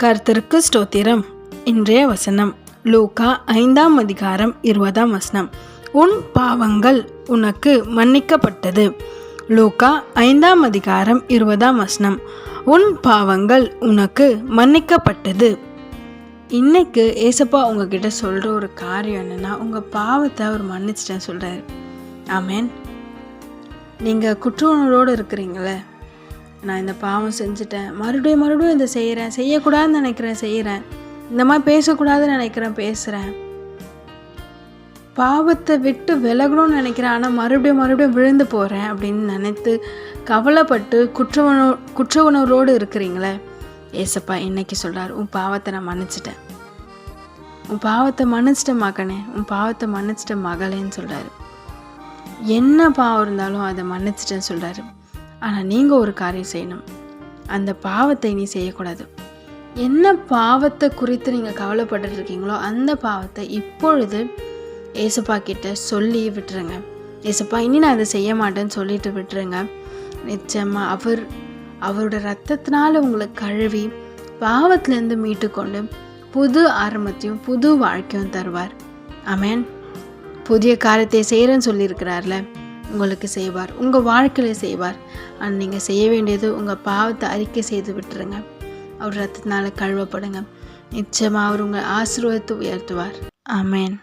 கர்த்தருக்கு ஸ்தோத்திரம். இன்றைய வசனம் லூக்கா 5ஆம் அதிகாரம் 20ஆம் வசனம். உன் பாவங்கள் உனக்கு மன்னிக்கப்பட்டது. லூக்கா 5ஆம் அதிகாரம் 20ஆம் வசனம். உன் பாவங்கள் உனக்கு மன்னிக்கப்பட்டது. இன்னைக்கு ஏசப்பா உங்ககிட்ட சொல்கிற ஒரு காரியம் என்னென்னா, உங்கள் பாவத்தை அவர் மன்னிச்சிட்டேன்னு சொல்கிறாரு. ஆமேன். நீங்கள் குற்ற உணர்வோடு இருக்கிறீங்களே, நான் இந்த பாவம் செஞ்சுட்டேன், மறுபடியும் இதை செய்யக்கூடாதுன்னு நினைக்கிறேன், செய்கிறேன், இந்த மாதிரி பேசக்கூடாதுன்னு நினைக்கிறேன், பேசுகிறேன், பாவத்தை விட்டு விலகணும்னு நினைக்கிறேன், ஆனால் மறுபடியும் விழுந்து போகிறேன் அப்படின்னு நினைத்து கவலைப்பட்டு குற்ற உணர்வோடு இருக்கிறீங்களே, ஏசப்பா இன்னைக்கு சொல்கிறார், உன் பாவத்தை நான் மன்னிச்சிட்டேன், உன் பாவத்தை மன்னிச்சிட்ட மகனே, உன் பாவத்தை மன்னிச்சிட்ட மகளேன்னு சொல்கிறாரு. என்ன பாவம் இருந்தாலும் அதை மன்னிச்சிட்டேன்னு சொல்கிறாரு. ஆனால் நீங்கள் ஒரு காரியம் செய்யணும். அந்த பாவத்தை நீ செய்யக்கூடாது. என்ன பாவத்தை குறித்து நீங்கள் கவலைப்பட்டு இருக்கீங்களோ அந்த பாவத்தை இப்பொழுது ஏசப்பா கிட்ட சொல்லி விட்டுருங்க. ஏசப்பா இனி நான் அதை செய்ய மாட்டேன்னு சொல்லிட்டு விட்டுருங்க. நிச்சயமாக அவரோட ரத்தத்தினால உங்களை கழுவி பாவத்திலேருந்து மீட்டு கொண்டு புது ஆரம்பத்தையும் புது வாழ்க்கையும் தருவார். ஆமேன். புதிய காரியத்தை செய்கிறேன்னு சொல்லியிருக்கிறார்ல, உங்களுக்கு செய்வார், உங்கள் வாழ்க்கையில் செய்வார். ஆனால் நீங்கள் செய்ய வேண்டியது உங்கள் பாவத்தை அறிக்கை செய்து விட்டுருங்க. அவர் ரத்தத்தினால கழுவப்படுங்க. நிச்சயமாக அவர் உங்கள் ஆசீர்வாதத்தை உயர்த்துவார். ஆமேன்.